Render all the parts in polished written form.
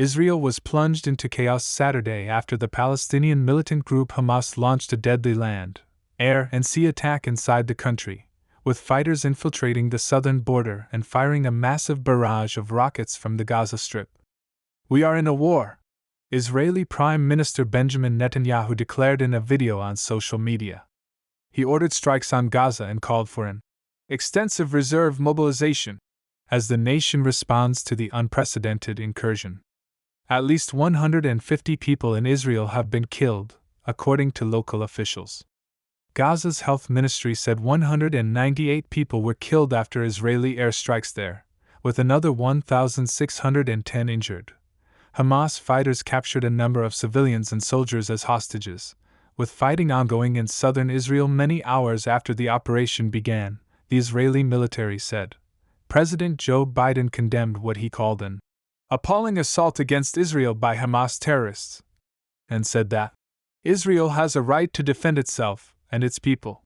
Israel was plunged into chaos Saturday after the Palestinian militant group Hamas launched a deadly land, air, and sea attack inside the country, with fighters infiltrating the southern border and firing a massive barrage of rockets from the Gaza Strip. "We are in a war," Israeli Prime Minister Benjamin Netanyahu declared in a video on social media. He ordered strikes on Gaza and called for an extensive reserve mobilization as the nation responds to the unprecedented incursion. At least 150 people in Israel have been killed, according to local officials. Gaza's health ministry said 198 people were killed after Israeli airstrikes there, with another 1,610 injured. Hamas fighters captured a number of civilians and soldiers as hostages, with fighting ongoing in southern Israel many hours after the operation began, the Israeli military said. President Joe Biden condemned what he called an appalling assault against Israel by Hamas terrorists, and said that Israel has a right to defend itself and its people.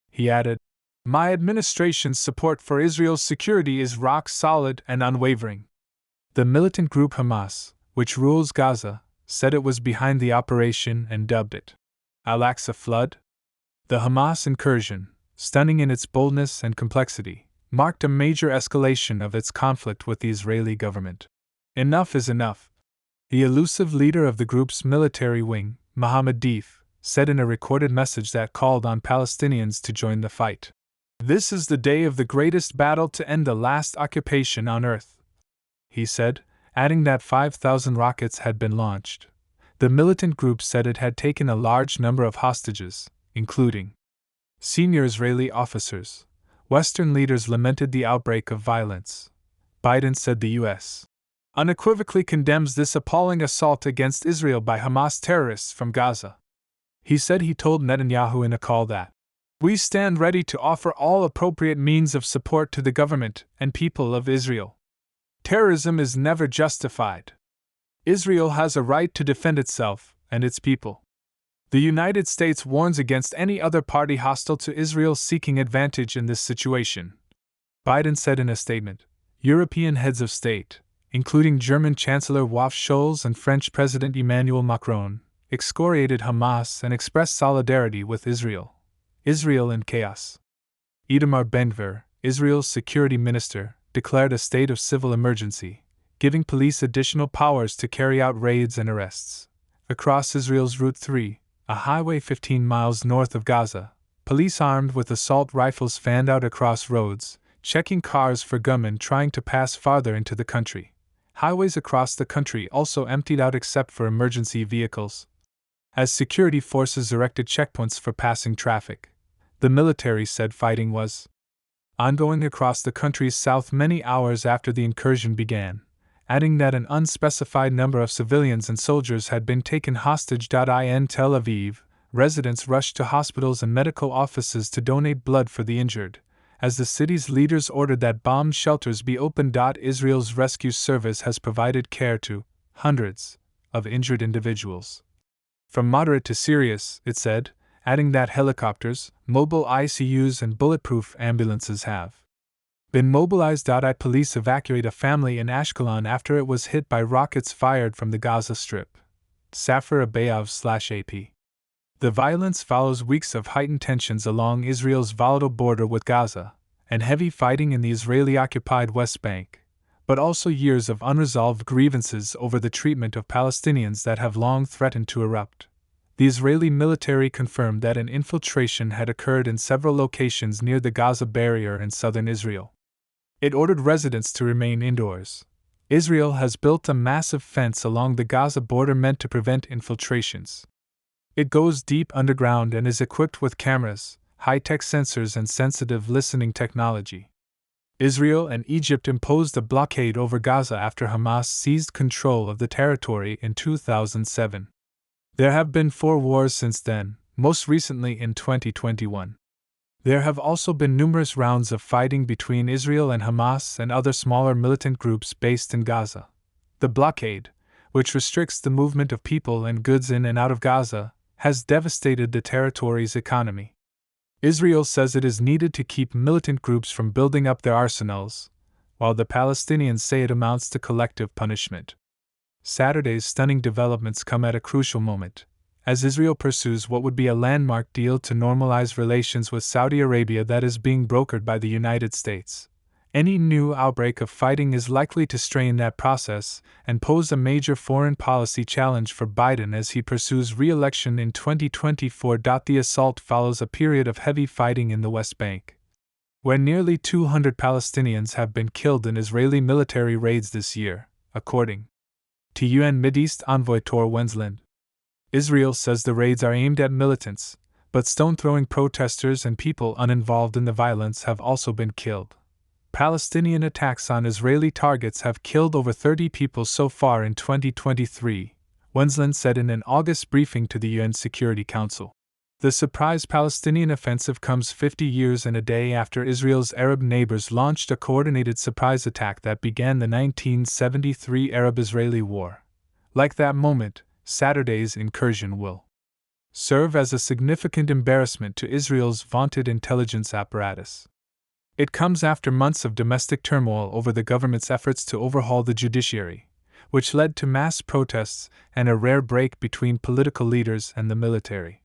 He added, "My administration's support for Israel's security is rock solid and unwavering." The militant group Hamas, which rules Gaza, said it was behind the operation and dubbed it Al-Aqsa Flood. The Hamas incursion, stunning in its boldness and complexity, marked a major escalation of its conflict with the Israeli government. "Enough is enough," the elusive leader of the group's military wing, Mohammed Deif, said in a recorded message that called on Palestinians to join the fight. "This is the day of the greatest battle to end the last occupation on earth," he said, adding that 5,000 rockets had been launched. The militant group said it had taken a large number of hostages, including senior Israeli officers. Western leaders lamented the outbreak of violence. Biden said the U.S. unequivocally condemns this appalling assault against Israel by Hamas terrorists from Gaza. He said he told Netanyahu in a call that, "We stand ready to offer all appropriate means of support to the government and people of Israel. Terrorism is never justified. Israel has a right to defend itself and its people. The United States warns against any other party hostile to Israel seeking advantage in this situation," Biden said in a statement. European heads of state, including German Chancellor Olaf Scholz and French President Emmanuel Macron, excoriated Hamas and expressed solidarity with Israel. Israel in chaos. Itamar Ben-Gvir, Israel's security minister, declared a state of civil emergency, giving police additional powers to carry out raids and arrests. Across Israel's Route 3, a highway 15 miles north of Gaza, police armed with assault rifles fanned out across roads, checking cars for gunmen trying to pass farther into the country. Highways across the country also emptied out except for emergency vehicles, as security forces erected checkpoints for passing traffic. The military said fighting was ongoing across the country's south many hours after the incursion began, adding that an unspecified number of civilians and soldiers had been taken hostage. In Tel Aviv, residents rushed to hospitals and medical offices to donate blood for the injured, as the city's leaders ordered that bombed shelters be opened. Israel's rescue service has provided care to hundreds of injured individuals, from moderate to serious, it said, adding that helicopters, mobile ICUs, and bulletproof ambulances have been mobilized. Police evacuate a family in Ashkelon after it was hit by rockets fired from the Gaza Strip. Safar Abayav/AP. The violence follows weeks of heightened tensions along Israel's volatile border with Gaza, and heavy fighting in the Israeli-occupied West Bank, but also years of unresolved grievances over the treatment of Palestinians that have long threatened to erupt. The Israeli military confirmed that an infiltration had occurred in several locations near the Gaza barrier in southern Israel. It ordered residents to remain indoors. Israel has built a massive fence along the Gaza border meant to prevent infiltrations. It goes deep underground and is equipped with cameras, high-tech sensors, and sensitive listening technology. Israel and Egypt imposed a blockade over Gaza after Hamas seized control of the territory in 2007. There have been 4 wars since then, most recently in 2021. There have also been numerous rounds of fighting between Israel and Hamas and other smaller militant groups based in Gaza. The blockade, which restricts the movement of people and goods in and out of Gaza, has devastated the territory's economy. Israel says it is needed to keep militant groups from building up their arsenals, while the Palestinians say it amounts to collective punishment. Saturday's stunning developments come at a crucial moment, as Israel pursues what would be a landmark deal to normalize relations with Saudi Arabia that is being brokered by the United States. Any new outbreak of fighting is likely to strain that process and pose a major foreign policy challenge for Biden as he pursues re-election in 2024. The assault follows a period of heavy fighting in the West Bank, where nearly 200 Palestinians have been killed in Israeli military raids this year, according to UN Mideast envoy Tor Wensland. Israel says the raids are aimed at militants, but stone-throwing protesters and people uninvolved in the violence have also been killed. Palestinian attacks on Israeli targets have killed over 30 people so far in 2023, Wensland said in an August briefing to the UN Security Council. The surprise Palestinian offensive comes 50 years and a day after Israel's Arab neighbors launched a coordinated surprise attack that began the 1973 Arab-Israeli War. Like that moment, Saturday's incursion will serve as a significant embarrassment to Israel's vaunted intelligence apparatus. It comes after months of domestic turmoil over the government's efforts to overhaul the judiciary, which led to mass protests and a rare break between political leaders and the military.